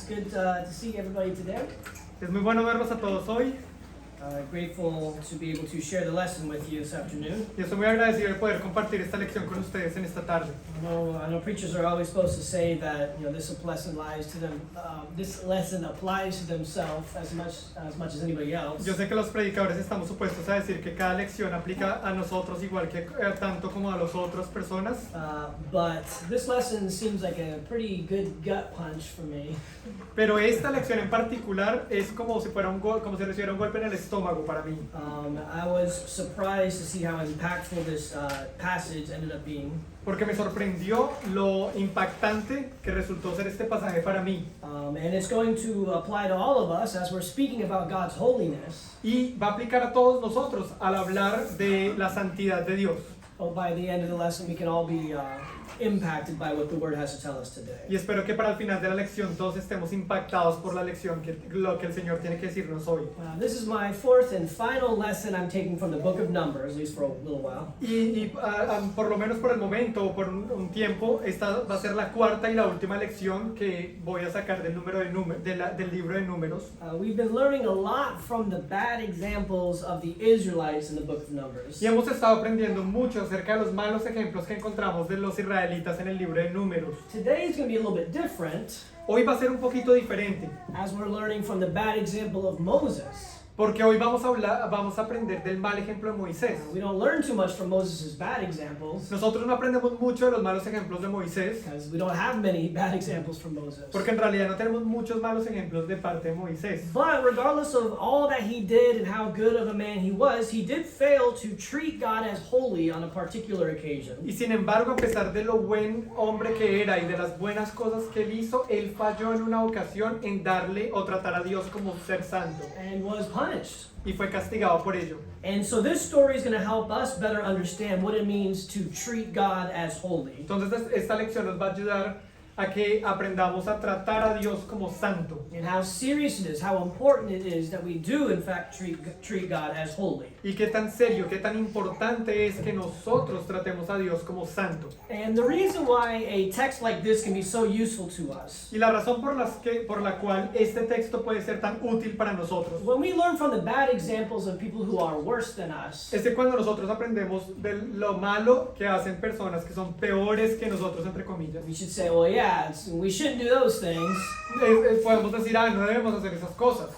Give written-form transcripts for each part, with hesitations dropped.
It's good to see everybody today. Es muy bueno verlos a todos hoy. Grateful to be able to share the lesson with you this afternoon. Y estoy muy agradecido de poder compartir esta lección con ustedes en esta tarde. I know preachers are always supposed to say that this lesson lies to them. This lesson applies to themselves as much as anybody else. Yo sé que los predicadores estamos supuestos a decir que cada lección aplica a nosotros igual que tanto como a las otras personas. But this lesson seems like a pretty good gut punch for me. Pero esta lección en particular es como si fuera como si recibiera un golpe en el estómago para mí. I was surprised to see how impactful this passage ended up being. Porque me sorprendió lo impactante que resultó ser este pasaje para mí. And it's going to apply to all of us as we're speaking about God's holiness. Y va a aplicar a todos nosotros al hablar de la santidad de Dios. By the end of the lesson, we can all be impacted by what the Word has to tell us today. Y espero que para el final de la lección todos estemos impactados por la lección, lo que el Señor tiene que decirnos hoy. This is my fourth and final lesson I'm taking from the book of Numbers, at least for a little while. Y por lo menos por el momento o por un tiempo, esta va a ser la cuarta y la última lección que voy a sacar del libro de Números. We've been learning a lot from the bad examples of the Israelites in the book of Numbers. Y hemos estado aprendiendo mucho acerca de los malos ejemplos que encontramos de los israelitas en el libro de Números. Today is going to be a little bit different. Hoy va a ser un poquito diferente. As we're learning from the bad example of Moses. Porque hoy vamos a aprender del mal ejemplo de Moisés. We don't learn too much from Moses' bad examples. Nosotros no aprendemos mucho de los malos ejemplos de Moisés. Because we don't have many bad examples from Moses. Porque en realidad no tenemos muchos malos ejemplos de parte de Moisés. But regardless of all that he did and how good of a man he was, he did fail to treat God as holy on a particular occasion. Y sin embargo, a pesar de lo buen hombre que era y de las buenas cosas que él hizo, él falló en una ocasión en darle o tratar a Dios como ser santo. And was punished. Y fue castigado por ello. And so this story is going to help us better understand what it means to treat God as holy. Entonces esta lección nos va a ayudar a que aprendamos a tratar a Dios como santo. And how serious it is, how important it is that we do in fact treat God as holy. Y qué tan serio, qué tan importante es que nosotros tratemos a Dios como santo. And the reason why a text like this can be so useful to us. Y la razón por la cual este texto puede ser tan útil para nosotros. When we learn from the bad examples of people who are worse than us. Es que cuando nosotros aprendemos de lo malo que hacen personas que son peores que nosotros, entre comillas. We should say, well, yeah, we shouldn't do those things. Podemos decir, no debemos hacer esas cosas.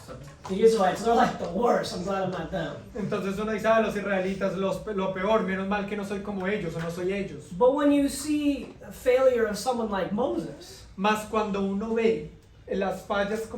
The Israelites, they're like the worst. I'm glad I'm not them. Entonces uno dice, los israelitas, lo peor, menos mal que no soy como ellos o no soy ellos. But when you see a failure of someone like Moses, más cuando uno ve las fallas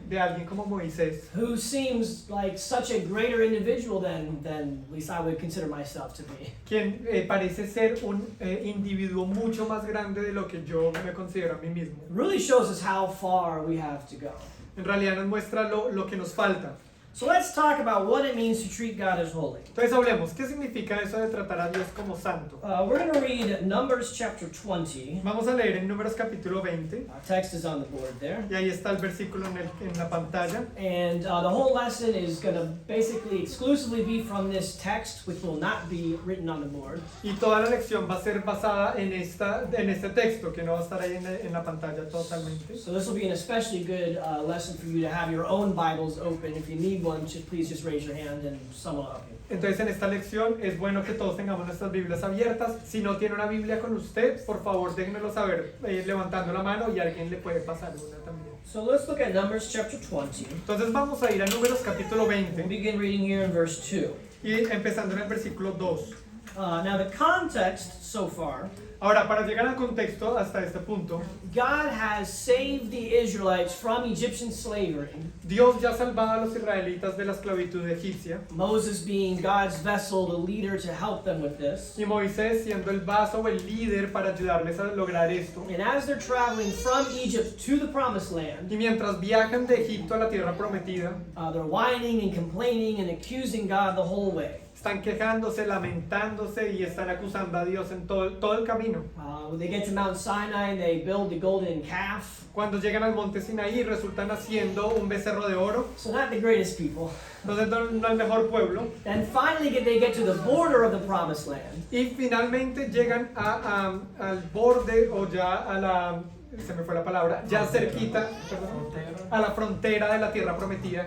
de alguien como Moisés, who seems like such a greater individual than at least I would consider myself to be. Quien parece ser un individuo mucho más grande de lo que yo me considero a mí mismo. It really shows us how far we have to go. En realidad nos muestra lo que nos falta. So let's talk about what it means to treat God as holy. Entonces hablemos, ¿qué significa eso de tratar a Dios como santo? We're going to read Numbers chapter 20. Vamos a leer en Números capítulo 20. Our text is on the board there. Y ahí está el versículo en la pantalla. And the whole lesson is going to basically exclusively be from this text, which will not be written on the board. Y toda la lección va a ser basada en este texto, que no va a estar ahí en la pantalla totalmente. So this will be an especially good lesson for you to have your own Bibles open. If you need one, please just raise your hand and someone will help you. Entonces en esta lección es bueno que todos tengamos nuestras Biblias abiertas. Si no tiene una Biblia con usted, por favor déjenmelo saber levantando la mano y alguien le puede pasar una también. So let's look at Numbers chapter 20. Entonces vamos a ir a Números capítulo We'll 20 begin reading here in verse 2. y empezando en el versículo 2. Now the context so far, Ahora, para llegar al contexto hasta este punto, God has saved the Israelites from Egyptian slavery. Dios ya ha salvado a los israelitas de la esclavitud egipcia. Moses being God's vessel, the leader to help them with this. Y Moisés siendo el vaso o el líder para ayudarles a lograr esto. And as they're traveling from Egypt to the promised land, Y mientras viajan de Egipto a la tierra prometida, they're whining and complaining and accusing God the whole way. están quejándose, lamentándose y están acusando a Dios en todo el camino. When they get to Mount Sinai, they build the golden calf. Cuando llegan al monte Sinaí resultan haciendo un becerro de oro. So not the greatest people. Entonces no el mejor pueblo. Then finally they get to the border of the promised land. Y finalmente llegan al borde o ya se me fue la palabra, ya cerquita, perdón, a la frontera de la tierra prometida,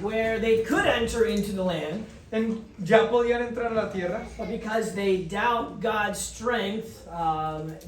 where they could enter into the land, ya podían entrar a la tierra, but because they doubt God's strength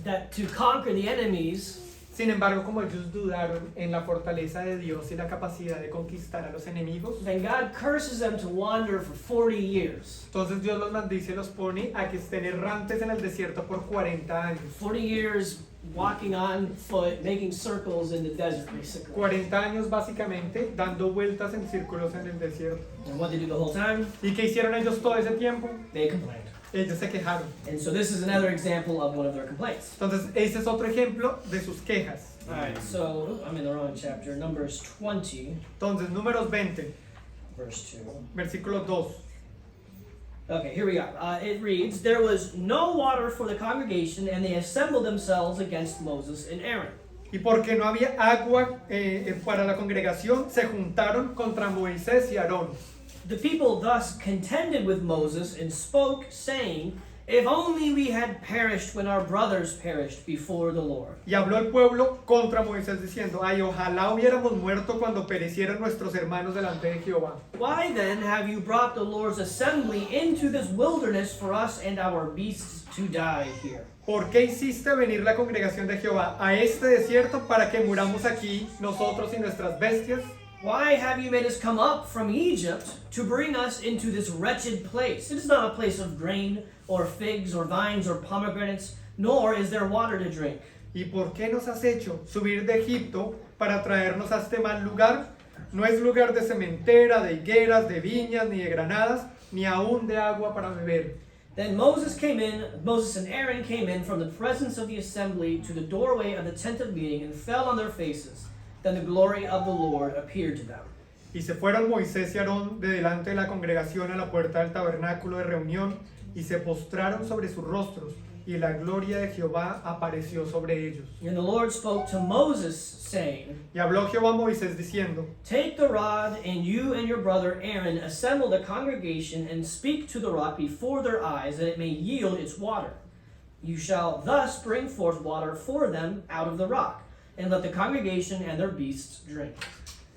that to conquer the enemies, sin embargo, como ellos dudaron en la fortaleza de Dios y la capacidad de conquistar a los enemigos, then God curses them to wander for 40 years. entonces Dios los maldice y los pone a que estén errantes en el desierto por 40 años. 40 years walking on foot, making circles in the desert, basically. 40 años básicamente dando vueltas en círculos en el desierto. And what they do the whole time? ¿Y qué hicieron ellos todo ese tiempo? They complained. Ellos se quejaron. And so this is another example of one of their complaints. Entonces, ese es otro ejemplo de sus quejas. Alright, so I'm in the wrong chapter. Numbers 20, Entonces, Números 20, verse 2. versículo 2. Okay, here we are. It reads, "There was no water for the congregation, and they assembled themselves against Moses and Aaron." Y porque no había agua para la congregación, se juntaron contra Moisés y Aarón. The people thus contended with Moses and spoke, saying, "If only we had perished when our brothers perished before the Lord." Y habló el pueblo contra Moisés diciendo, ay, ojalá hubiéramos muerto cuando perecieron nuestros hermanos delante de Jehová. Why then have you brought the Lord's assembly into this wilderness for us and our beasts to die here? ¿Por qué hiciste venir la congregación de Jehová a este desierto para que muramos aquí nosotros y nuestras bestias? Why have you made us come up from Egypt to bring us into this wretched place? It is not a place of grain or figs or vines or pomegranates, nor is there water to drink. ¿Y por qué nos has hecho subir de Egipto para traernos a este mal lugar? No es lugar de sementera, de higueras, de viñas, ni de granadas, ni aún de agua para beber. Then Moses and Aaron came in from the presence of the assembly to the doorway of the tent of meeting and fell on their faces. Then the glory of the Lord appeared to them. Y se fueron Moisés y Aarón de delante de la congregación a la puerta del tabernáculo de reunión, y se postraron sobre sus rostros, y la gloria de Jehová apareció sobre ellos. And the Lord spoke to Moses, saying, Y habló Jehová a Moisés diciendo, "Take the rod, and you and your brother Aaron assemble the congregation, and speak to the rock before their eyes, that it may yield its water. You shall thus bring forth water for them out of the rock, and let the congregation and their beasts drink."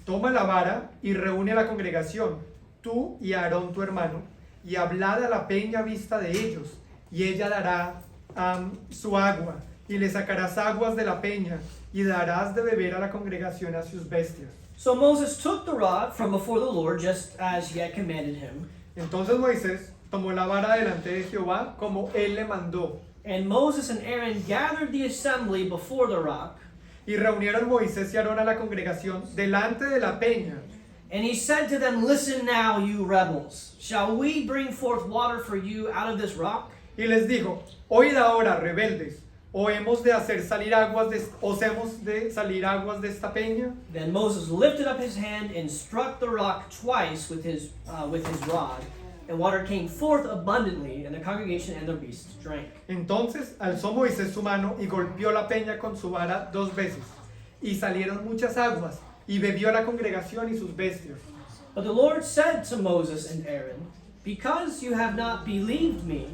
toma la vara y reúne a la congregación, tú y Aarón tu hermano, y hablad a la peña a vista de ellos, y ella dará su agua, y le sacarás aguas de la peña, y darás de beber a la congregación a sus bestias. So Moses took the rod from before the Lord, just as he had commanded him. Entonces Moisés tomó la vara delante de Jehová, como él le mandó. And Moses and Aaron gathered the assembly before the rock. Y reunieron Moisés y Aarón a la congregación delante de la peña. And he said to them, "Listen now, you rebels. Shall we bring forth water for you out of this rock?" Y les dijo, oíd ahora, rebeldes, ¿o hemos de salir aguas de esta peña? Then Moses lifted up his hand and struck the rock twice with his rod, and water came forth abundantly, and the congregation and their beasts drank. Entonces alzó Moisés su mano y golpeó la peña con su vara 2 veces, y salieron muchas aguas, y bebió la congregación y sus bestias. But the Lord said to Moses and Aaron, "Because you have not believed me,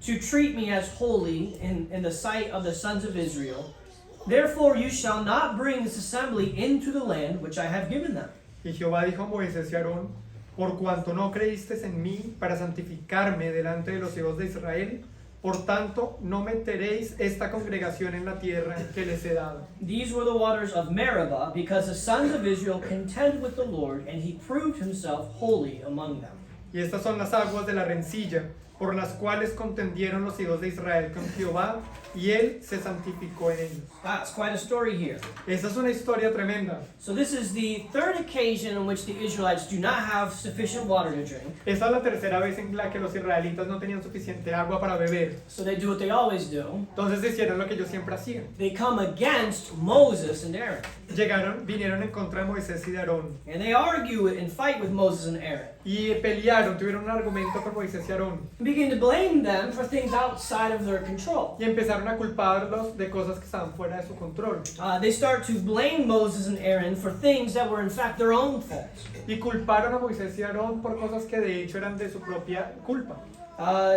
to treat me as holy in the sight of the sons of Israel, therefore you shall not bring this assembly into the land which I have given them." Y Jehová dijo a Moisés y Aarón, por cuanto no creísteis en mí para santificarme delante de los hijos de Israel, por tanto no meteréis esta congregación en la tierra que les he dado. These were the waters of Meribah, because the sons of Israel contended with the Lord, and he proved himself holy among them. Y estas son las aguas de la rencilla, por las cuales contendieron los hijos de Israel con Jehová, y él se santificó en ellos. That's quite a story here. Esa es una historia tremenda. So this is the third occasion in which the Israelites do not have sufficient water to drink. Esa es la tercera vez en la que los israelitas no tenían suficiente agua para beber. So they do what they always do. Entonces hicieron lo que ellos siempre hacían. They come against Moses and Aaron. Vinieron en contra de Moisés y de Aarón. And they argue and fight with Moses and Aaron. Y pelearon, tuvieron un argumento con Moisés y Aarón. begin to blame them for things outside of their control. y empezaron a culparlos de cosas que estaban fuera de su control. They start to blame Moses and Aaron for things that were in fact their own faults. Y culparon a Moisés y Aarón por cosas que de hecho eran de su propia culpa.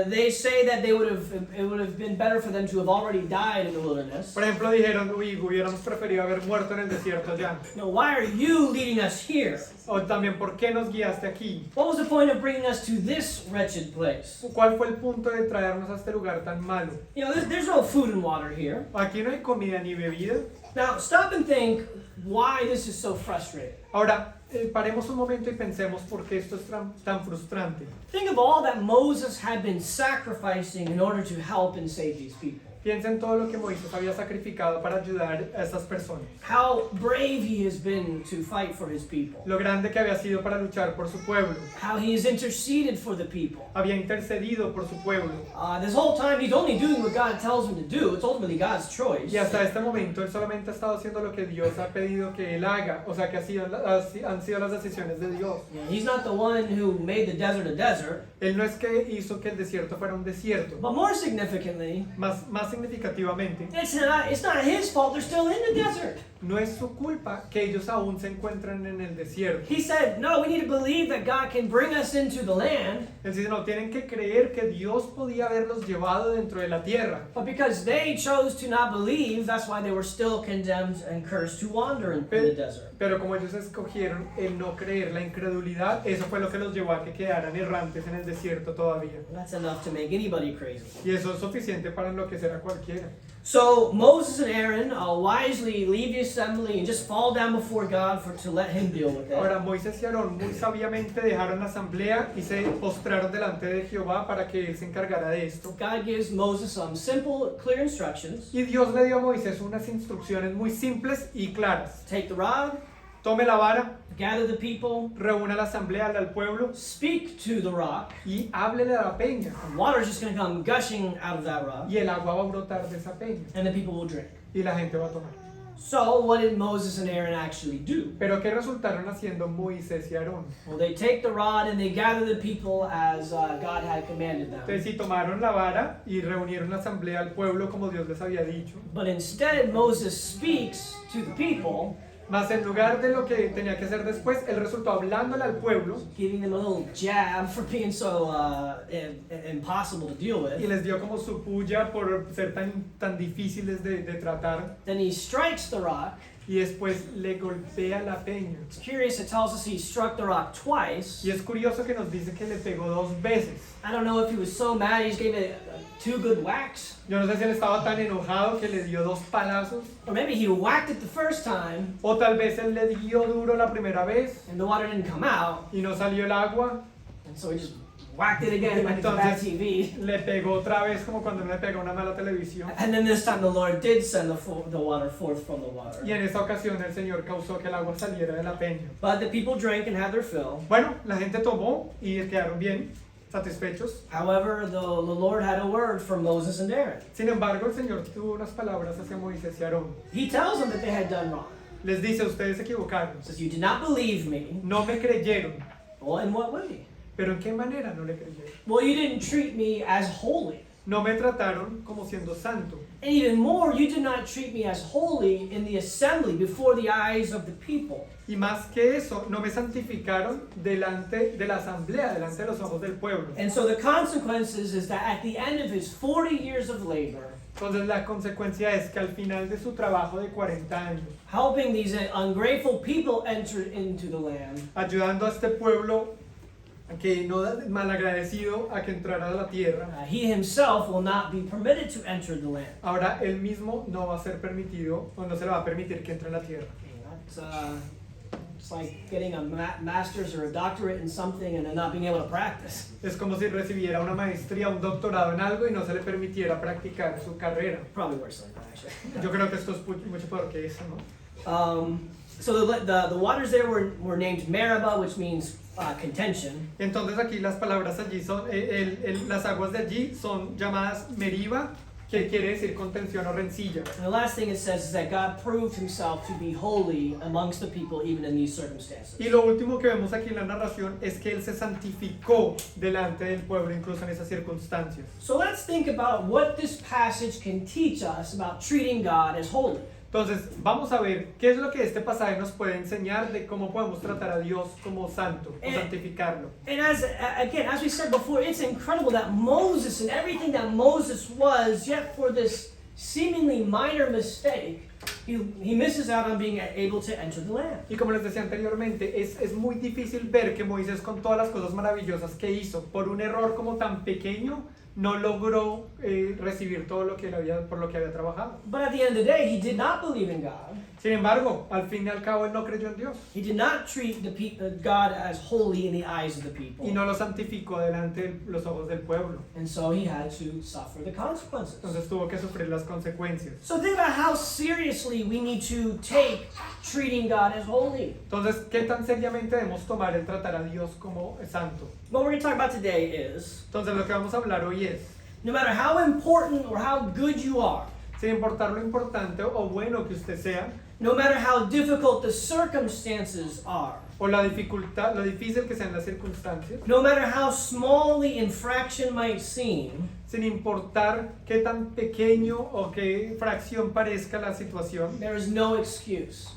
They say that it would have been better for them to have already died in the wilderness. Por ejemplo, dijeron, uy, hubiéramos preferido haber muerto en el desierto ya. No, why are you leading us here? O también, ¿por qué nos guiaste aquí? What was the point of bringing us to this wretched place? ¿Cuál fue el punto de traernos a este lugar tan malo? You know, there's no food and water here. Aquí no hay comida ni bebida. Now, stop and think why this is so frustrating. Ahora, paremos un momento y pensemos por qué esto es tan frustrante. Think of all that Moses had been sacrificing in order to help and save these people. Piensa en todo lo que Moisés había sacrificado para ayudar a estas personas. How brave he has been to fight for his people. Lo grande que había sido para luchar por su pueblo. How he has interceded for the people. Había intercedido por su pueblo. This whole time he's only doing what God tells him to do. It's ultimately God's choice. Y hasta este momento él solamente ha estado haciendo lo que Dios ha pedido que él haga. O sea que han sido las decisiones de Dios. Yeah, he's not the one who made the desert a desert. Él no es que hizo que el desierto fuera un desierto. But more significantly, Más significativamente, it's not his fault they're still in the desert. no es su culpa que ellos aún se encuentran en el desierto. He said, no, we need to believe that God can bring us into the land. Él dice, no, tienen que creer que Dios podía haberlos llevado dentro de la tierra. But because they chose to not believe, that's why they were still condemned and cursed to wander in the desert. Pero como ellos escogieron el no creer, la incredulidad, eso fue lo que los llevó a que quedaran errantes en el desierto todavía. That's enough to make anybody crazy. Y eso es suficiente para enloquecer a cualquiera. So Moses and Aaron wisely leave the assembly and just fall down before God to let him deal with it. Ahora Moisés y Aarón muy sabiamente dejaron la asamblea y se postraron delante de Jehová para que él se encargara de esto. God gives Moses some simple, clear instructions. Y Dios le dio a Moisés unas instrucciones muy simples y claras. Take the rod, Tome la vara, gather the people, reúna la asamblea al pueblo speak to the rock. y háblele a la peña. Water is just going to come gushing out of that rock, Y el agua va a brotar de esa peña and the people will drink. y la gente va a tomar. So, what did Moses and Aaron actually do? Pero ¿qué resultaron haciendo Moisés y Aarón? Well, they take the rod and they gather the people as God had commanded them. Entonces sí tomaron la vara y reunieron la asamblea al pueblo como Dios les había dicho. But instead, Moses speaks to the people, Mas en lugar de lo que tenía que hacer después, él resultó hablándole al pueblo giving them a little jab for being so impossible to deal y with. les dio como su puya por ser tan difíciles de tratar. Then he strikes the rock. Y después le golpea la peña. It's curious, it tells us he struck the rock twice. Y es curioso que nos dice que le pegó 2 veces. I don't know if he was so mad he just gave it 2 good whacks. Yo no sé si él estaba tan enojado que le dio 2 palazos. Or maybe he whacked it the first time O tal vez él le dio duro la primera vez and the water didn't come out. y no salió el agua. And so he just whacked it again like it's a bad TV. Le pegó otra vez como cuando le pega una mala televisión. And then this time the Lord did send the water forth from the water. Y en esta ocasión el Señor causó que el agua saliera de la peña. But the people drank and had their fill. Bueno, la gente tomó y quedaron bien, satisfechos. However, the Lord had a word for Moses and Aaron. Sin embargo, el Señor tuvo unas palabras hacia Moisés y Aarón. He tells them that they had done wrong. Les dice, ustedes se equivocaron. He says, you did not believe me. No me creyeron. Well, in what way? ¿Pero en qué manera no le creyeron? Well, you didn't treat me as holy. No me trataron como siendo santo. And even more, you did not treat me as holy in the assembly before the eyes of the people. Y más que eso, no me santificaron delante de la asamblea, delante de los ojos del pueblo. And so the consequences is that at the end of his 40 years of labor, Entonces la consecuencia es que al final de su trabajo de 40 años, helping these ungrateful people enter into the land, ayudando a este pueblo que no malagradecido a que entrara a la tierra, he himself will not be permitted to enter the land. ahora él mismo no va a ser permitido o no se le va a permitir que entre en la tierra. It's like getting a master's or a doctorate in something and then not being able to practice. Es como si recibiera una maestría, un doctorado en algo y no se le permitiera practicar su carrera. Probably worse than that, actually. Yo creo que esto es mucho peor que eso, ¿no? So the waters there were named Meribah, which means contention. Entonces aquí las palabras allí son, las aguas de allí son llamadas Meriba, que quiere decir contención o rencilla. And the last thing it says is that God proved himself to be holy amongst the people even in these circumstances. Y lo último que vemos aquí en la narración es que él se santificó delante del pueblo, incluso en esas circunstancias. So let's think about what this passage can teach us about treating God as holy. Entonces, vamos a ver qué es lo que este pasaje nos puede enseñar de cómo podemos tratar a Dios como santo o santificarlo. And as we said before, it's incredible that Moses and everything that Moses was, yet for this seemingly minor mistake, he misses out on being able to enter the land. Y como les decía anteriormente, es muy difícil ver que Moisés, con todas las cosas maravillosas que hizo, por un error como tan pequeño, no logró recibir todo lo que por lo que había trabajado. But at the end of the day, he did not believe in God. Sin embargo, al fin y al cabo, él no creyó en Dios He did not treat God as holy in the eyes of the people. y no lo santificó delante de los ojos del pueblo. And so he had to suffer the consequences. Entonces tuvo que sufrir las consecuencias. So think about how seriously we need to take treating God as holy. Entonces, ¿qué tan seriamente debemos tomar el tratar a Dios como santo? What we're going to talk about today is, Entonces, lo que vamos a hablar hoy es, no matter how important or how good you are, sin importar lo importante o bueno que usted sea, no matter how difficult the circumstances are, o la dificultad, lo difícil que sean las circunstancias, no matter how small the infraction might seem, sin importar qué tan pequeño o qué fracción parezca la situación, there is no excuse.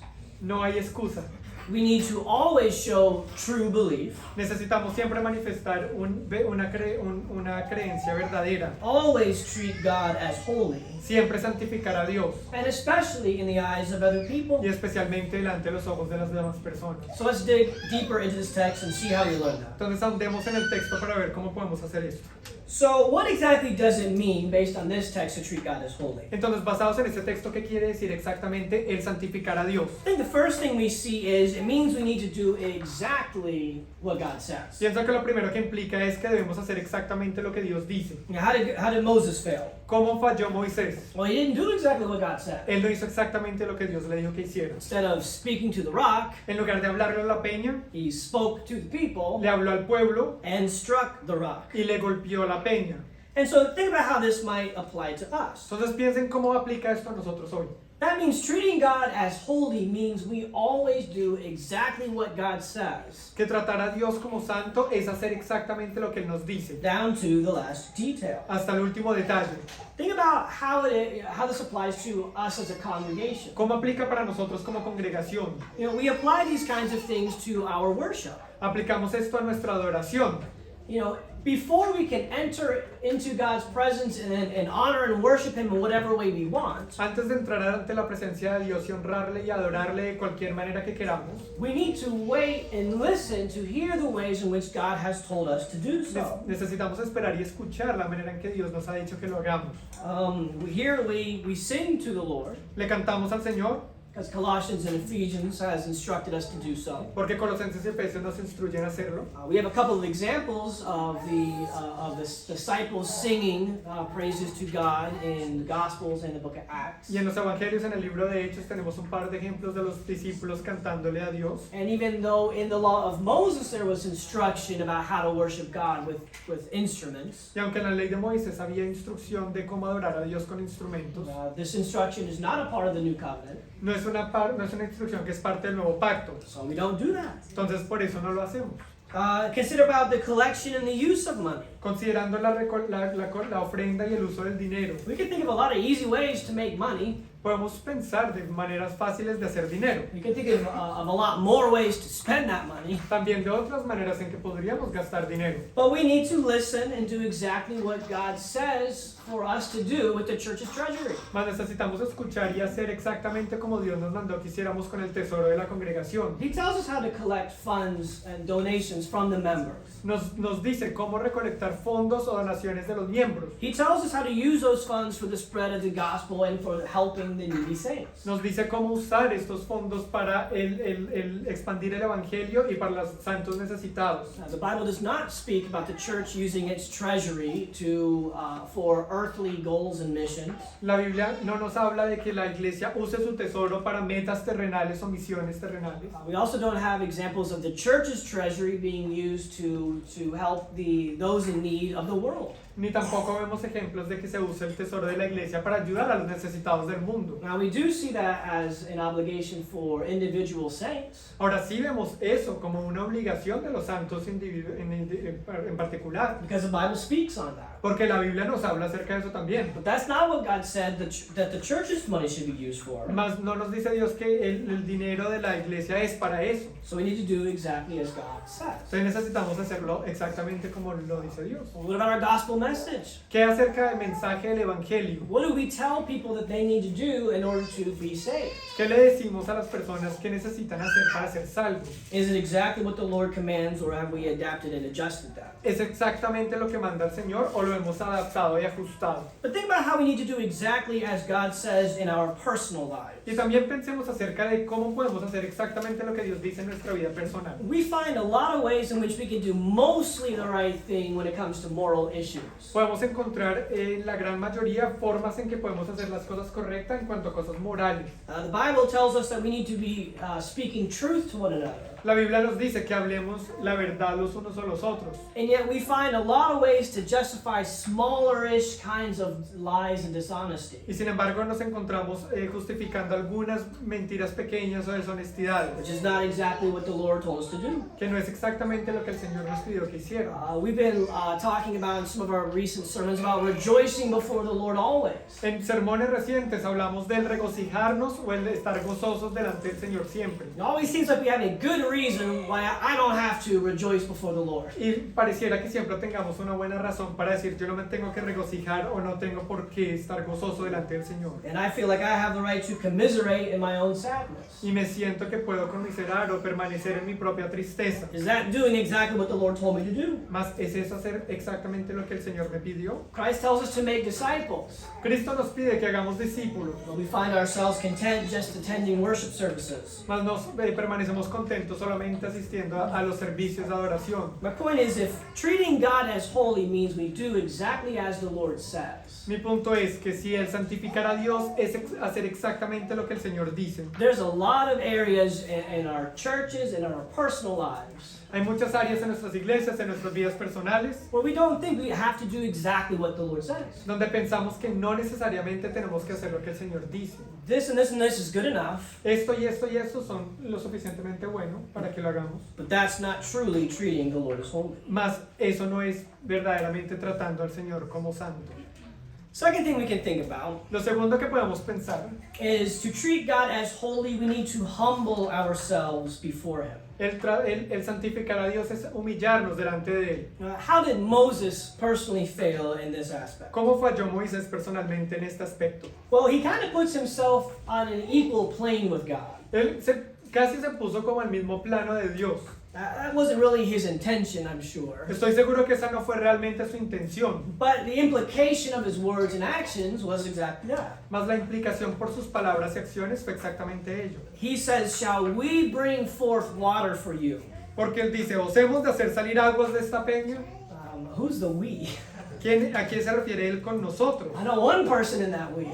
no hay excusa. We need to always show true belief, Necesitamos siempre manifestar una creencia verdadera, always treat God as holy, siempre santificar a Dios and especially in the eyes of other people. y especialmente delante de los ojos de las demás personas. So let's dig deeper into this text and see how we learn that. Entonces andemos en el texto para ver cómo podemos hacer esto. So what exactly does it mean based on this text to treat God as holy? Entonces, basados en este texto, ¿qué quiere decir exactamente el santificar a Dios? I think the first thing we see is it means we need to do exactly what God says. Pienso que lo primero que implica es que debemos hacer exactamente lo que Dios dice. Now, how did Moses fail? ¿Cómo falló Moisés? Well, he didn't do exactly what God said. Él no hizo exactamente lo que Dios le dijo que hiciera. Instead of speaking to the rock, En lugar de hablarle a la peña, he spoke to the people le habló al pueblo and struck the rock. y le golpeó la peña. And so think about how this might apply to us. Entonces piensen cómo aplica esto a nosotros hoy. That means treating God as holy means we always do exactly what God says, Que tratar a Dios como santo es hacer exactamente lo que Él nos dice, down to the last detail. hasta el último detalle. Think about how this applies to us as a congregation. ¿Cómo aplica para nosotros como congregación? You know, we apply these kinds of things to our worship. Aplicamos esto a nuestra adoración. You know, before we can enter into God's presence and honor and worship Him in whatever way we want, Antes de entrar ante la presencia de Dios y honrarle y adorarle de cualquier manera que queramos, we need to wait and listen to hear the ways in which God has told us to do so. necesitamos esperar y escuchar la manera en que Dios nos ha dicho que lo hagamos. We sing to the Lord, Le cantamos al Señor because Colossians and Ephesians has instructed us to do so. porque Colosenses y Efesios nos instruyen a hacerlo. We have a couple of examples of the disciples singing praises to God in the Gospels and the book of Acts. Y en los evangelios, en el libro de Hechos, tenemos un par de ejemplos de los discípulos cantándole a Dios. And even though in the law of Moses there was instruction about how to worship God with instruments, Y aunque en la ley de Moisés había instrucción de cómo adorar a Dios con instrumentos, this instruction is not a part of the new covenant, no es una instrucción que es parte del nuevo pacto. so we don't do that. Entonces, por eso no lo hacemos. Consider about the collection and the use of money. Considerando la ofrenda y el uso del dinero, We can think of a lot of easy ways to make money. podemos pensar de maneras fáciles de hacer dinero. We can think of a lot more ways to spend that money. También de otras maneras en que podríamos gastar dinero. But we need to listen and do exactly what God says for us to do with the church's treasury. Mas necesitamos escuchar y hacer exactamente como Dios nos mandó que hiciéramos con el tesoro de la congregación. He tells us how to collect funds and donations from the members. Nos dice cómo recolectar fondos o donaciones de los miembros. He tells us how to use those funds for the spread of the gospel and for helping among the needy saints. Nos dice cómo usar estos fondos para el expandir el evangelio y para los santos necesitados. The Bible does not speak about the church using its treasury for earthly goals and missions. La Biblia no nos habla de que la iglesia use su tesoro para metas terrenales o misiones terrenales. We also don't have examples of the church's treasury being used to help those in need of the world. Ni tampoco vemos ejemplos de que se use el tesoro de la iglesia para ayudar a los necesitados del mundo. Now we do see that as an obligation for individual saints. Ahora sí vemos eso como una obligación de los santos en particular, Because the Bible speaks on that. porque la Biblia nos habla acerca de eso también. But that's not what God said that the church's money should be used for. Mas no nos dice Dios que el dinero de la iglesia es para eso. So we need to do exactly as God says. Entonces necesitamos hacerlo exactamente como lo dice Dios. Well, what about our gospel message? ¿Qué acerca del mensaje del evangelio? What do we tell people that they need to do in order to be saved? ¿Qué le decimos a las personas que necesitan hacer para ser salvos? Is it exactly what the Lord commands, or have we adapted and adjusted that? ¿Es exactamente lo que manda el Señor o lo hemos adaptado y ajustado? But think about how we need to do exactly as God says in our personal lives. Y también pensemos acerca de cómo podemos hacer exactamente lo que Dios dice en nuestra vida personal. We find a lot of ways in which we can do mostly the right thing when it comes to moral issues. Podemos encontrar en la gran mayoría formas en que podemos hacer las cosas correctas en cuanto a cosas morales. The Bible tells us that we need to be speaking truth to one another. La Biblia nos dice que hablemos la verdad los unos a los otros. And yet we find a lot of ways to justify smaller-ish kinds of lies and dishonesty. Y sin embargo nos encontramos justificando algunas mentiras pequeñas o deshonestidades, Which is not exactly what the Lord told us to do. que no es exactamente lo que el Señor nos pidió que hiciera. We've been talking about in some of our recent sermons about rejoicing before the Lord always. En sermones recientes hablamos del regocijarnos o el de estar gozosos delante del Señor siempre. It always seems like we have a good reason why I don't have to rejoice before the Lord. Y pareciera que siempre tengamos una buena razón para decir yo no me tengo que regocijar o no tengo por qué estar gozoso delante del Señor. And I feel like I have the right to commiserate in my own sadness. Y me siento que puedo conmiserar o permanecer en mi propia tristeza. Is that doing exactly what the Lord told me to do? Mas ¿es eso hacer exactamente lo que el Señor me pidió? Christ tells us to make disciples. Cristo nos pide que hagamos discípulos, But we find ourselves content just attending worship services. mas nos permanecemos contentos solamente asistiendo a los servicios de adoración. My point is, if treating God as holy means we do exactly as the Lord says, Mi punto es que si el santificar a Dios es hacer exactamente lo que el Señor dice, there's a lot of areas in our churches and in our personal lives hay muchas áreas en nuestras iglesias, en nuestras vidas personales, where we don't think we have to do exactly what the Lord says. donde pensamos que no necesariamente tenemos que hacer lo que el Señor dice. This and this and this is good enough, Esto y esto y esto son lo suficientemente bueno para que lo hagamos. but that's not truly treating the Lord as holy. Mas eso no es verdaderamente tratando al Señor como santo. Second thing we can think about Lo segundo que podemos pensar, is to treat God as holy, we need to humble ourselves before Him. el santificar a Dios es humillarnos delante de Él. How did Moses personally fail in this aspect? ¿Cómo falló Moisés personalmente en este aspecto? Well, he kind of puts himself on an equal plane with God. Él casi se puso como al mismo plano de Dios. That wasn't really his intention, I'm sure. Estoy seguro que esa no fue realmente su intención, But the implication of his words and actions was exactly that. mas la implicación por sus palabras y acciones fue exactamente ello. He says, "Shall we bring forth water for you?" Porque él dice, ¿os hemos de hacer salir aguas de esta peña? Who's the we? ¿A quién se refiere él con nosotros? I know one person in that we.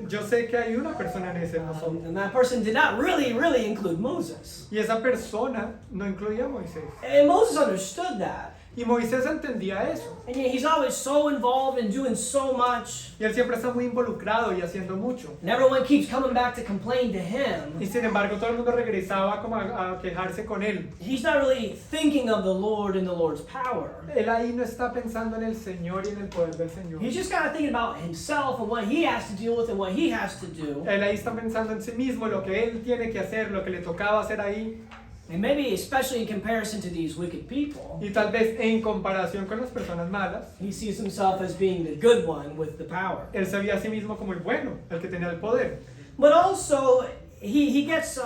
Yo sé que hay una persona en ese nosotros. And that person did not really include Moses. Y esa persona no incluía a Moisés. And Moses understood that. Y Moisés entendía eso. And yet he's always so involved in doing so much. Y él siempre está muy involucrado y haciendo mucho. And everyone keeps coming back to complain to him. Y sin embargo todo el mundo regresaba como a quejarse con él. He's not really thinking of the Lord and the Lord's power. Él ahí no está pensando en el Señor y en el poder del Señor. He's just kind of thinking about himself and what he has to deal with and what he has to do. Él ahí está pensando en sí mismo, lo que él tiene que hacer, lo que le tocaba hacer ahí. And maybe especially in comparison to these wicked people, Y tal vez en comparación con las personas malas, he sees himself as being the good one with the power. él se veía a sí mismo como el bueno, el que tenía el poder. But also, he gets,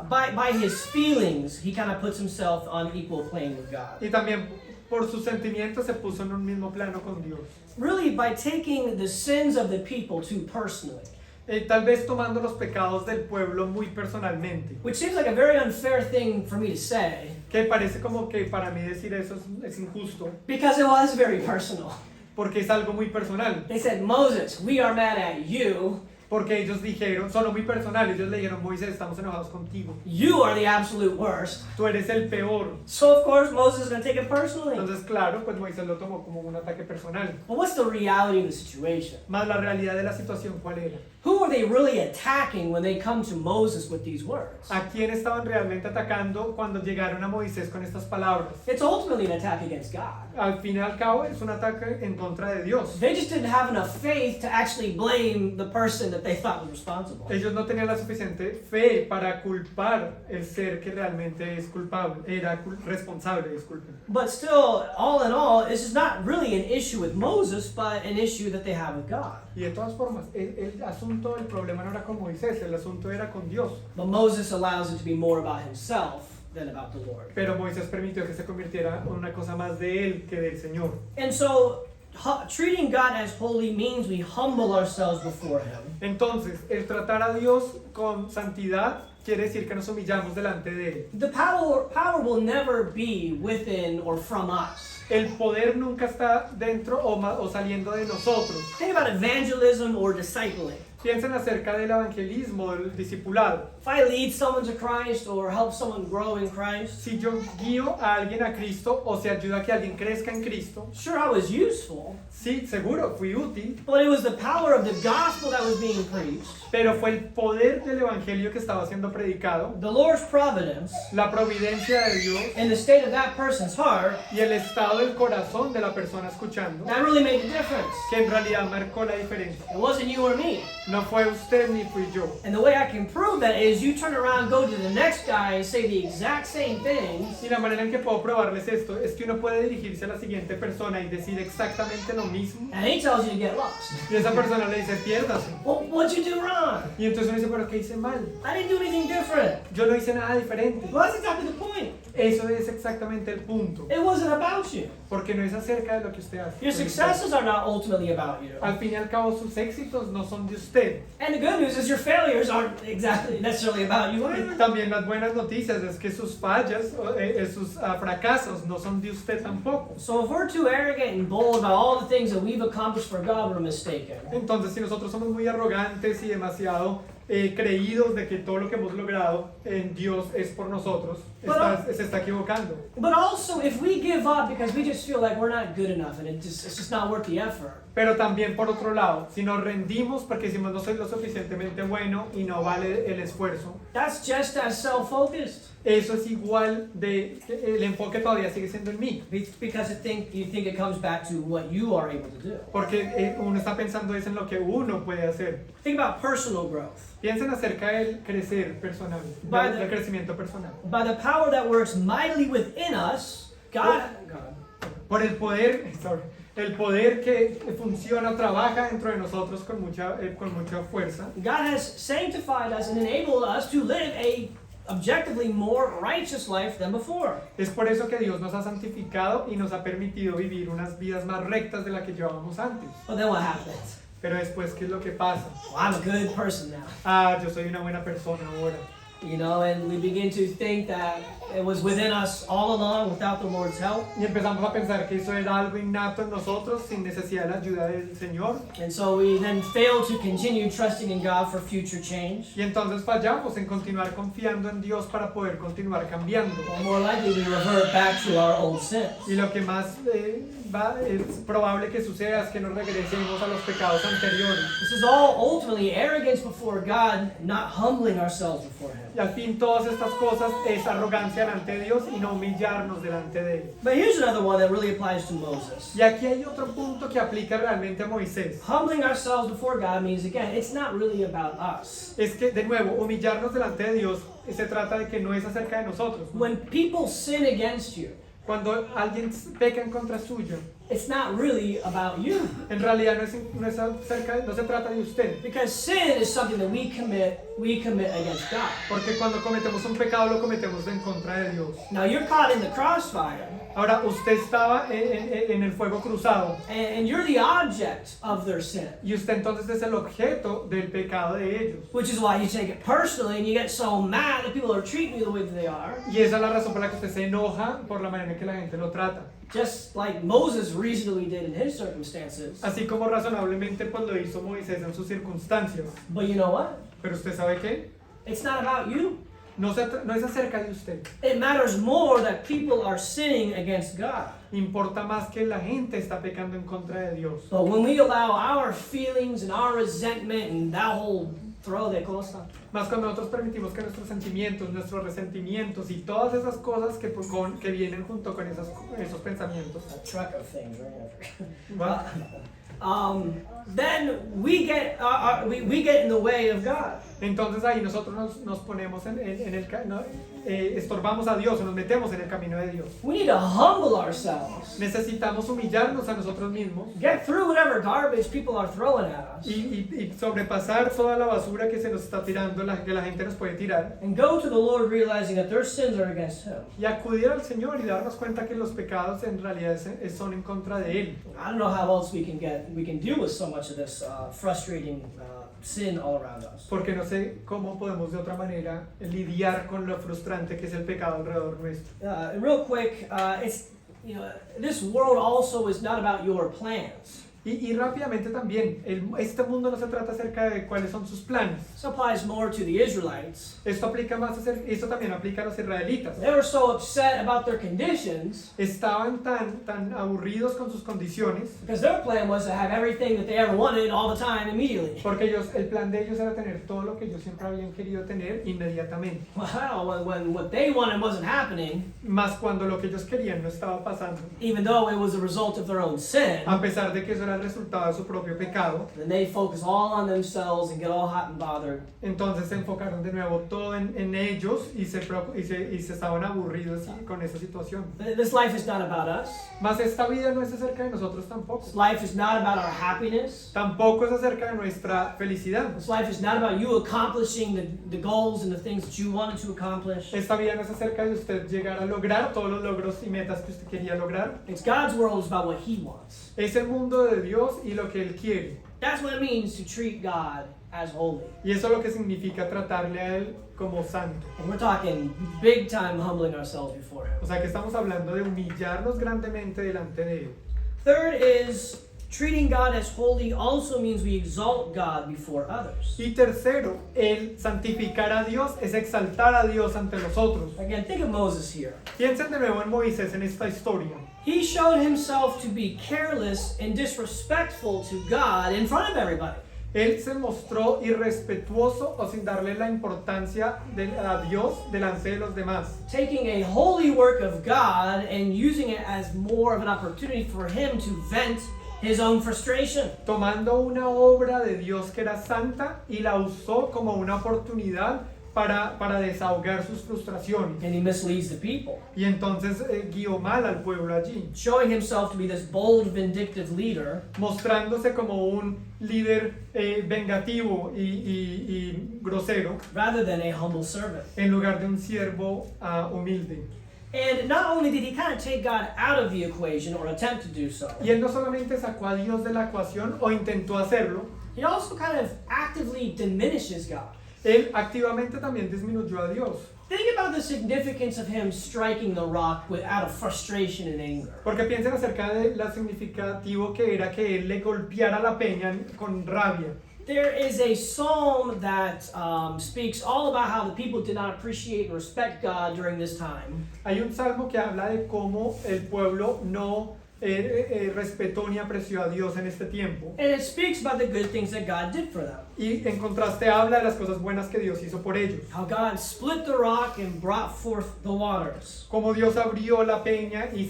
by his feelings, he kind of puts himself on equal plane with God. Y también por sus sentimientos se puso en un mismo plano con Dios. Really, by taking the sins of the people too personally. tal vez tomando los pecados del pueblo muy personalmente. Which seems like a very unfair thing for me to say, Que parece como que para mí decir eso es injusto, because it was very personal. porque es algo muy personal. They said, Moses, we are mad at you. Porque ellos dijeron, son muy personales, ellos le dijeron, Moisés, estamos enojados contigo. You are the absolute worst. Tú eres el peor. So of course Moses is going to take it personally. Entonces, claro, pues Moisés lo tomó como un ataque personal. But what's the reality of the situation? Más la realidad de la situación, ¿cuál era? Who are they really attacking when they come to Moses with these words? ¿A quién estaban realmente atacando cuando llegaron a Moisés con estas palabras? It's ultimately an attack against God. Al fin y al cabo es un ataque en contra de Dios. They just didn't have enough faith to actually blame the person that they thought was responsible. Ellos no tenían la suficiente fe para culpar el ser que realmente es culpable, era responsable, disculpen. But still, all in all, this is not really an issue with Moses, but an issue that they have with God. Y de todas formas, el asunto, el problema no era con Moisés, el asunto era con Dios. But Moses allows it to be more about himself than about the Lord. Pero Moisés permitió que se convirtiera en una cosa más de él que del Señor. And so, treating God as holy means we humble ourselves before Him. Entonces, el tratar a Dios con santidad quiere decir que nos humillamos delante de él. The power will never be within or from us. El poder nunca está dentro o saliendo de nosotros. Think about evangelism or discipling. Piensen acerca del evangelismo, del discipulado. If I lead someone to Christ or help someone grow in Christ, Si yo guío a alguien a Cristo o si ayuda a que alguien crezca en Cristo, sure, I was useful, sí, seguro, fui útil, but it was the power of the gospel that was being preached, pero fue el poder del evangelio que estaba siendo predicado, the Lord's providence, la providencia de Dios and the state of that person's heart y el estado del corazón de la persona escuchando, that really made the difference. que en realidad marcó la diferencia. It wasn't you or me. No fue usted ni fui yo. And the way I can prove that is you turn around, go to the next guy, and say the exact same things, Y la manera en que puedo probarles esto es que uno puede dirigirse a la siguiente persona y decir exactamente lo mismo. and he tells you to get lost. Y esa persona le dice, piérdase. Well, what'd you do wrong? Y entonces uno dice, pero ¿qué hice mal? I didn't do anything different. Yo no hice nada diferente. Well, that's exactly the point. Eso es exactamente el punto. It wasn't about you. Porque no es acerca de lo que usted hace. Your successes are not ultimately about you. Al fin y al cabo, sus éxitos no son de usted. And the good news is your failures aren't exactly necessarily about you Y either. también las buenas noticias es que sus fallas, sus fracasos no son de usted tampoco. So if we're too arrogant and bold about all the things that we've accomplished for God, we're mistaken. Entonces, si nosotros somos muy arrogantes y demasiado creídos de que todo lo que hemos logrado en Dios es por nosotros, se está equivocando. But also, if we give up because we just feel like we're not good enough and it's just not worth the effort, Pero también por otro lado, si nos rendimos porque decimos no soy lo suficientemente bueno y no vale el esfuerzo, that's just as self-focused. eso es igual de, el enfoque todavía sigue siendo en mí. Because you think it comes back to what you are able to do. Porque uno está pensando es en lo que uno puede hacer. Think about personal growth. Piensen acerca del crecer personal, del crecimiento personal. By the power that works mightily within us, God. Por el poder, el poder que funciona, trabaja dentro de nosotros con mucha fuerza. God has sanctified us and enabled us to live a objectively more righteous life than before. Es por eso que Dios nos ha santificado y nos ha permitido vivir unas vidas más rectas de las que llevábamos antes. But then what happens? Pero después, ¿qué es lo que pasa? Well, I'm a good person now. Yo soy una buena persona ahora. You know, and we begin to think that it was within us all along without the Lord's help. Y empezamos a pensar que eso era algo innato en nosotros sin necesidad de la ayuda del Señor. And so we then fail to continue trusting in God for future change. Y entonces fallamos en continuar confiando en Dios para poder continuar cambiando. Or more likely we revert back to our old sins. Y lo que más es probable que suceda es que nos regresemos a los pecados anteriores. This is all ultimately arrogance before God, not humbling ourselves before Him. Y al fin todas estas cosas es arrogancia delante de Dios y no humillarnos delante de Él. But here's another one that really applies to Moses. Y aquí hay otro punto que aplica realmente a Moisés. Humbling ourselves before God means, again, it's not really about us. Es que, de nuevo, humillarnos delante de Dios se trata de que no es acerca de nosotros. When people sin against you, Cuando alguien peca en contra suyo, it's not really about you. En realidad no se trata de usted. Because sin is something that we commit against God. Porque cuando cometemos un pecado lo cometemos en contra de Dios. Now you're caught in the crossfire, Ahora, usted estaba en el fuego cruzado and you're the object of their sin. y usted entonces es el objeto del pecado de ellos. Which is why you take it personally and you get so mad that people are treating you the way that they are. Y esa es la razón por la que usted se enoja por la manera en que la gente lo trata. Just like Moses reasonably did in his circumstances. Así como razonablemente pues lo hizo Moisés en sus circunstancias. But you know what? Pero usted sabe qué, It's not about you. no es acerca de usted. It matters more that people are sinning against God. Importa más que la gente está pecando en contra de Dios. But when we allow our feelings and our resentment and that whole throw de cosas, Más cuando nosotros permitimos que nuestros sentimientos, nuestros resentimientos y todas esas cosas que vienen junto con esos pensamientos, a truck of things, right? ¿va? Then we get in the way of God. Entonces ahí nosotros nos ponemos estorbamos a Dios o nos metemos en el camino de Dios. We need to humble ourselves. Necesitamos humillarnos a nosotros mismos Get through whatever garbage people are throwing at us. y sobrepasar toda la basura que se nos está tirando, que la gente nos puede tirar, And go to the Lord realizing that their sins are against Him. y acudir al Señor y darnos cuenta que los pecados en realidad son en contra de Él. I don't know how else we can deal with so much of this frustrating sin all around us. Porque no sé cómo podemos de otra manera lidiar con lo frustrante que es el pecado alrededor nuestro. Real quick, this world also is not about your plans. Y rápidamente también, este mundo no se trata acerca de cuáles son sus planes. This applies more to the Israelites. Esto también aplica a los israelitas. They were so upset about their conditions Estaban tan aburridos con sus condiciones because their plan was to have everything that they ever wanted all the time immediately. porque el plan de ellos era tener todo lo que ellos siempre habían querido tener inmediatamente. Well, when what they wanted wasn't happening, Más cuando lo que ellos querían no estaba pasando, even though it was a result of their own sin, a pesar de que eso era el resultado de su propio pecado, then they focus all on themselves and get all hot and bothered. entonces se enfocaron de nuevo todo en ellos y se estaban aburridos con esa situación. This life is not about us. Mas esta vida no es acerca de nosotros tampoco. This life is not about our happiness. Tampoco es acerca de nuestra felicidad. This life is not about you accomplishing the goals and the things that you wanted to accomplish. Esta vida no es acerca de usted llegar a lograr todos los logros y metas que usted quería lograr. It's God's world. It's about what He wants. Es el mundo de Dios y lo que Él quiere. That's what it means to treat God as holy. Y eso es lo que significa tratarle a Él como santo. And we're talking big time humbling ourselves before Him. O sea que estamos hablando de humillarnos grandemente delante de Él. Third is treating God as holy also means we exalt God before others. Y tercero, el santificar a Dios es exaltar a Dios ante los otros. Again, think of Moses here. Piensen de nuevo en Moisés en esta historia. He showed himself to be careless and disrespectful to God in front of everybody. Él se mostró irrespetuoso o sin darle la importancia a Dios delante de los demás. Taking a holy work of God and using it as more of an opportunity for him to vent his own frustration. Tomando una obra de Dios que era santa y la usó como una oportunidad para desahogar sus frustraciones. And he misleads the people, Y entonces guió mal al pueblo allí, showing himself to be this bold, vindictive leader mostrándose como un líder vengativo y grosero rather than a humble servant. en lugar de un siervo humilde. And not only did he kind of take God out of the equation or attempt to do so, Y él no solamente sacó a Dios de la ecuación o intentó hacerlo, he also kind of actively diminishes God. él activamente también disminuyó a Dios. Think about the significance of him striking the rock out of frustration and anger. Porque piensen acerca de lo significativo que era que él le golpeara la peña con rabia. There is a psalm that speaks all about how the people did not appreciate and respect God during this time. Hay un salmo que habla de cómo el pueblo no respetó ni apreció a Dios en este tiempo. And it speaks about the good things that God did for them. Y en contraste habla de las cosas buenas que Dios hizo por ellos. How God split the rock and brought forth the waters. Como Dios abrió la peña y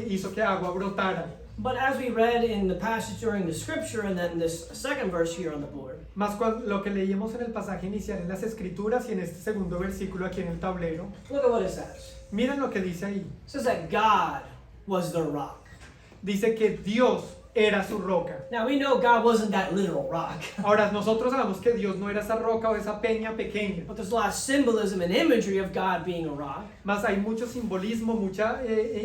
hizo que agua brotara. But as we read in the passage during the scripture and then this second verse here on the board, Más lo que leímos en el pasaje inicial en las escrituras y en este segundo versículo aquí en el tablero, look at what it says. miren lo que dice ahí. It says that God was the rock. dice que Dios era su roca. Now we know God wasn't that literal rock, Ahora, nosotros sabemos que Dios no era esa roca o esa peña pequeña, but there's a lot of symbolism and imagery of God being a rock, más hay mucho simbolismo, muchas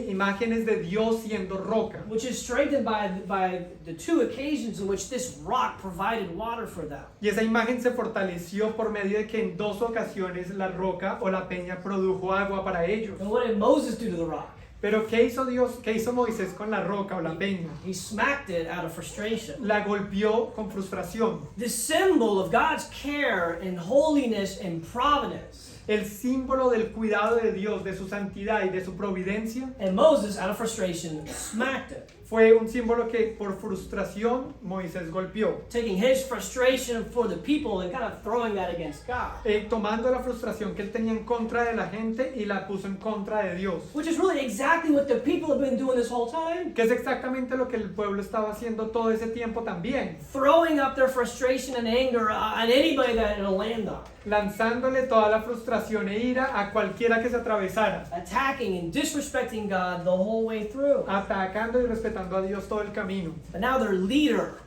imágenes de Dios siendo roca. which is strengthened by the two occasions in which this rock provided water for them. Y esa imagen se fortaleció por medio de que en 2 ocasiones la roca o la peña produjo agua para ellos. And what did Moses do to the rock? Pero ¿qué hizo Dios? ¿Qué hizo Moisés con la roca o la peña? He smacked it out of frustration. La golpeó con frustración. This symbol of God's care and holiness and providence. El símbolo del cuidado de Dios, de su santidad y de su providencia, And Moses, out of frustration, smacked it, fue un símbolo que por frustración Moisés golpeó. taking his frustration for the people and kind of throwing that against God. Tomando la frustración que él tenía en contra de la gente y la puso en contra de Dios. Which is really exactly what the people have been doing this whole time. Que es exactamente lo que el pueblo estaba haciendo todo ese tiempo también. Throwing up their frustration and anger on anybody that it'll land on. Lanzándole toda la frustración e ira a cualquiera que se atravesara. Attacking and disrespecting God the whole way through. Atacando y respetando a Dios todo el camino. But now their leader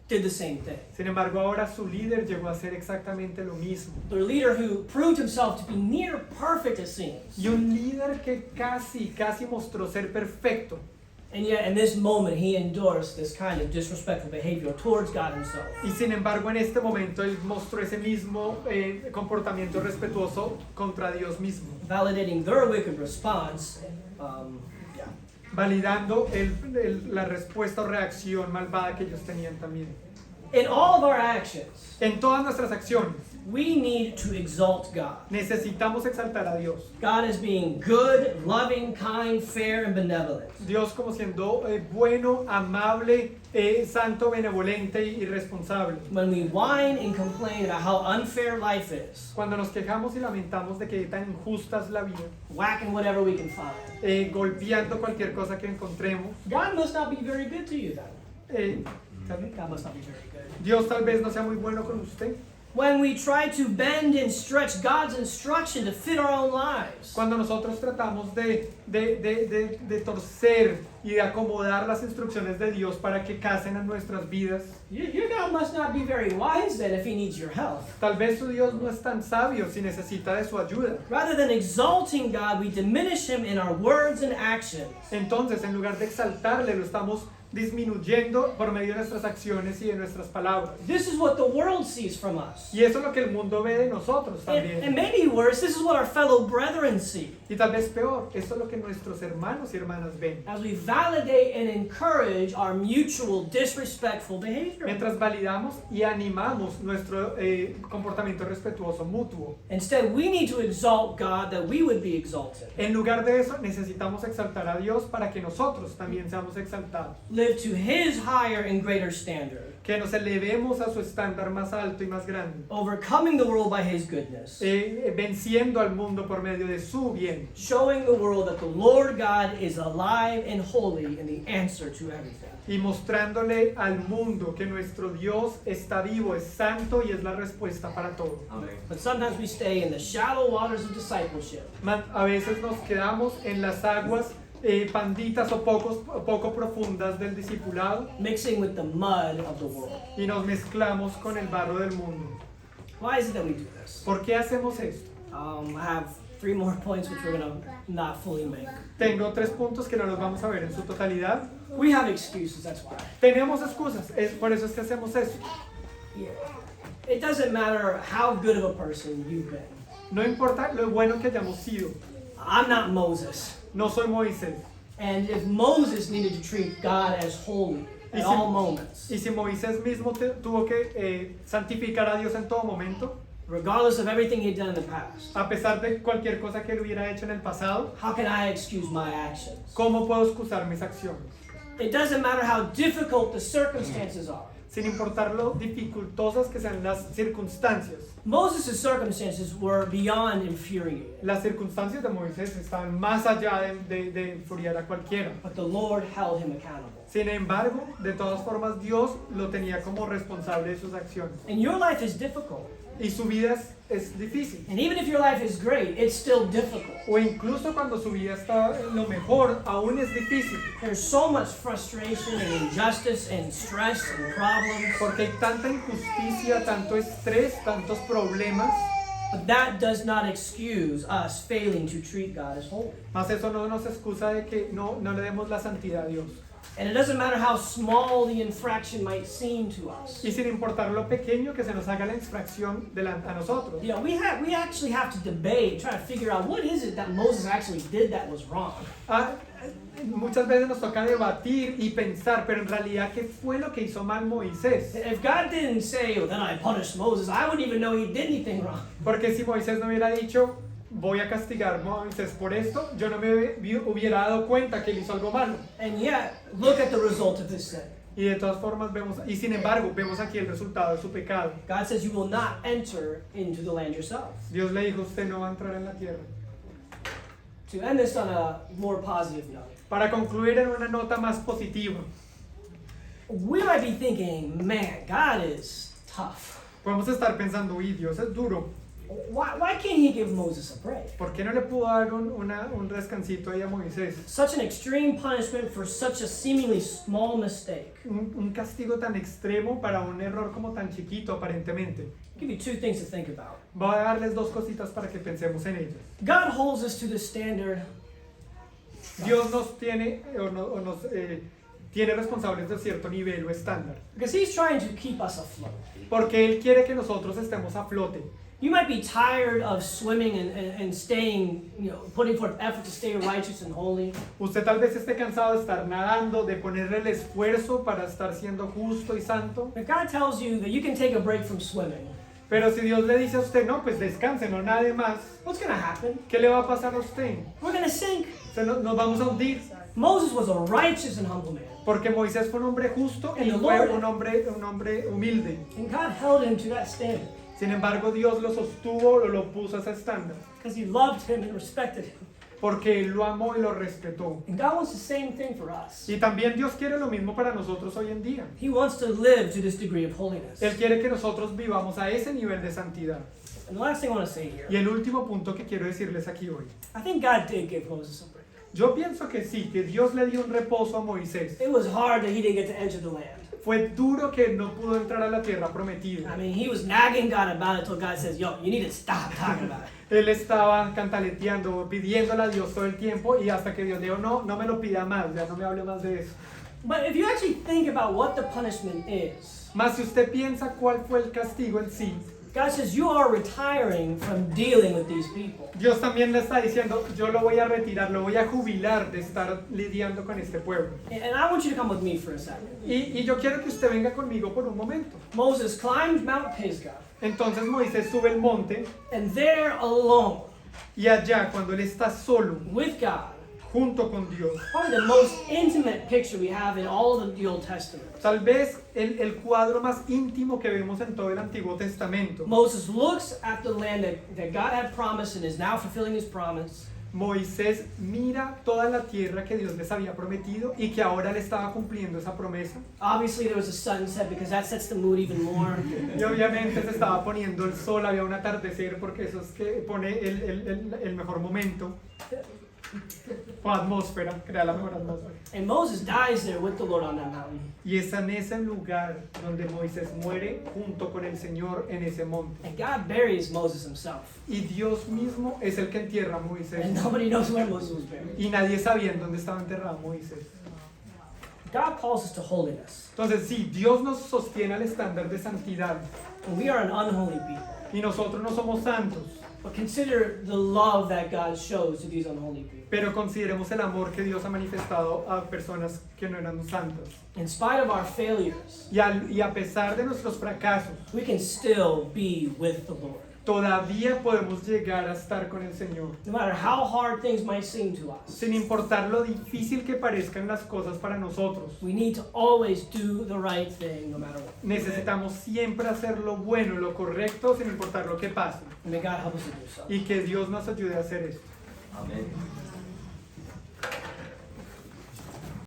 did the same thing. Sin embargo, ahora su líder llegó a hacer exactamente lo mismo. Their leader who proved himself to be near perfect, it seems. Y un líder que casi mostró ser perfecto. And yet, in this moment, he endorsed this kind of disrespectful behavior towards God himself. Y sin embargo, en este momento él mostró ese mismo comportamiento respetuoso contra Dios mismo, Validating their wicked response. Yeah. validando la respuesta o reacción malvada que ellos tenían también. In all of our actions, En todas nuestras acciones we need to exalt God. necesitamos exaltar a Dios. God as being good, loving, kind, fair, and benevolent. Dios como siendo bueno, amable, santo, benevolente y responsable. When we whine and complain about how unfair life is, Cuando nos quejamos y lamentamos de que tan injusta es la vida, whacking whatever we can find, golpeando cualquier cosa que encontremos, God must not be very good to you then. ¿sabe? God must not be very good. Dios tal vez no sea muy bueno con usted. When we try to bend and stretch God's instruction to fit our own lives, Cuando nosotros tratamos de torcer y de acomodar las instrucciones de Dios para que casen en nuestras vidas, your God must not be very wise then if he needs your help. tal vez su Dios no es tan sabio si necesita de su ayuda. Rather than exalting God, we diminish him in our words and actions. Entonces, en lugar de exaltarle, lo estamos disminuyendo por medio de nuestras acciones y de nuestras palabras. This is what the world sees from us. Y eso es lo que el mundo ve de nosotros And también. maybe worse, this is what our fellow brethren see. Y tal vez peor, eso es lo que nuestros hermanos y hermanas ven. As we validate and encourage our mutual disrespectful behavior. Mientras validamos y animamos nuestro comportamiento respetuoso mutuo. Instead, we need to exalt God that we would be exalted. En lugar de eso, necesitamos exaltar a Dios para que nosotros también seamos exaltados. Live to his higher and greater standard. Que nos elevemos a su estándar más alto y más grande. Overcoming the world by his goodness. Venciendo al mundo por medio de su bien. Showing the world that the Lord God is alive and holy and the answer to everything. Y mostrándole al mundo que nuestro Dios está vivo, es santo y es la respuesta para todo. But sometimes we stay in the shallow waters of discipleship. A veces nos quedamos en las aguas panditas o poco profundas del discipulado Mixing with the mud of the world. y nos mezclamos con el barro del mundo. Why is it that we do this? ¿Por qué hacemos esto? I have 3 more points which we're going to not fully make. Tengo 3 puntos que no los vamos a ver en su totalidad. We have excuses, that's why. Tenemos excusas, por eso es que hacemos eso. Yeah. It doesn't matter how good of a person you've been. No importa lo bueno que hayamos sido. I'm not Moses. No soy Moisés. And if Moses needed to treat God as holy at all moments, Y si Moisés mismo tuvo que santificar a Dios en todo momento, regardless of everything he'd done in the past, a pesar de cualquier cosa que él hubiera hecho en el pasado, how can I excuse my actions? ¿cómo puedo excusar mis acciones? It doesn't matter how difficult the circumstances are. Sin importar lo dificultosas que sean las circunstancias. Moses' circumstances were beyond infuriating, Las circunstancias de Moisés estaban más allá de enfuriar a cualquiera. but the Lord held him accountable. Sin embargo, de todas formas, Dios lo tenía como responsable de sus acciones. And your life is difficult. y su vida es difícil. And even if your life is great, it's still difficult. O incluso cuando su vida está en lo mejor, aún es difícil. There's so much frustration and injustice and stress and problems. Porque hay tanta injusticia, tanto estrés, tantos problemas. But that does not excuse us failing to treat God as holy. Mas eso no nos excusa de que no le demos la santidad a Dios. And it doesn't matter how small the infraction might seem to us. Y sin importar lo pequeño que se nos haga la infracción a nosotros. You know, we actually have to debate, try to figure out what is it that Moses actually did that was wrong. Muchas veces nos toca debatir y pensar, pero en realidad, ¿qué fue lo que hizo mal Moisés? If God didn't say, well, then I punished Moses, I wouldn't even know he did anything wrong. Porque si Moisés no hubiera dicho, voy a castigar a Moisés por esto, yo no me hubiera dado cuenta que él hizo algo malo. And yet, look at the result of this sin. Y de todas formas y sin embargo, vemos aquí el resultado de su pecado. God says you will not enter into the land yourself. Dios le dijo, usted no va a entrar en la tierra. To end this on a more positive note, Para concluir en una nota más positiva, we might be thinking, man, God is tough. podemos estar pensando, uy, Dios es duro. Why can't he give Moses a break? ¿Por qué no le pudo dar un descansito ahí a Moisés? Such an extreme punishment for such a seemingly small mistake. Un castigo tan extremo para un error como tan chiquito aparentemente. I'll give you two things to think about. Voy a darles dos cositas para que pensemos en ellas. God holds us to the standard. Dios nos tiene tiene responsables de cierto nivel o estándar. Because he's trying to keep us afloat. Porque Él quiere que nosotros estemos a flote. You might be tired of swimming and staying, putting forth effort to stay righteous and holy. Usted tal vez esté cansado de estar nadando, de ponerle el esfuerzo para estar siendo justo y santo. But God tells you that you can take a break from swimming. Pero si Dios le dice a usted, no, pues descanse, no nade más, What's going to happen? ¿qué le va a pasar a usted? We're going to sink. Nos vamos a hundir. Moses was a righteous and humble man. Porque Moisés fue un hombre justo y And the fue Lord- un hombre humilde. And God held him to that standard Sin embargo, Dios lo sostuvo, lo puso a ese estándar. because he loved him and respected him. Porque Él lo amó y lo respetó. And God wants the same thing for us. Y también Dios quiere lo mismo para nosotros hoy en día. He wants to live to this degree of holiness. Él quiere que nosotros vivamos a ese nivel de santidad. And the last thing I want to say here, Y el último punto que quiero decirles aquí hoy. I think God did give Moses a break. Yo pienso que sí, que Dios le dio un reposo a Moisés. It was hard that he didn't get to enter the land. Fue duro que no pudo entrar a la tierra prometida. I mean, he was nagging God about it till God says, yo, you need to stop talking about it. Él estaba cantaleteando, pidiéndole a Dios todo el tiempo y hasta que Dios dijo, no me lo pida más, ya no me hable más de eso. But if you actually think about what the punishment is, Mas si usted piensa cuál fue el castigo en sí, God says you are retiring from dealing with these people. Dios también le está diciendo, yo lo voy a retirar, lo voy a jubilar de estar lidiando con este pueblo. And I want you to come with me for a second. Y yo quiero que usted venga conmigo por un momento. Moses climbed Mount Pisgah, Entonces Moisés sube el monte and there alone y allá cuando él está solo, with God, junto con Dios, probably the most intimate picture we have in all of the Old Testament. tal vez el cuadro más íntimo que vemos en todo el Antiguo Testamento. Moses looks at the land that God had promised and is now fulfilling his promise. Moisés mira toda la tierra que Dios les había prometido y que ahora le estaba cumpliendo esa promesa. Obviously, there was a sunset because that sets the mood even more. Y obviamente se estaba poniendo el sol, había un atardecer porque eso es que pone el mejor momento. O atmósfera, crea la mejor atmósfera. And Moses dies there with the Lord on that mountain. Y es en ese lugar donde Moisés muere junto con el Señor en ese monte. And God buries Moses himself. Y Dios mismo es el que entierra a Moisés. And nobody knows where Moses was buried. Y nadie sabía en dónde estaba enterrado Moisés. God calls us to holiness. Entonces sí, Dios nos sostiene al estándar de santidad. And we are an unholy people. Y nosotros no somos santos. But consider the love that God shows to these unholy people. Pero consideremos el amor que Dios ha manifestado a personas que no eran santas. In spite of our failures, Y a pesar de nuestros fracasos, we can still be with the Lord. todavía podemos llegar a estar con el Señor. No matter how hard things might seem to us, Sin importar lo difícil que parezcan las cosas para nosotros. we need to always do the right thing no matter what. Necesitamos siempre hacer lo bueno, lo correcto, sin importar lo que pase. And may God help us to do so. Y que Dios nos ayude a hacer esto. Amén.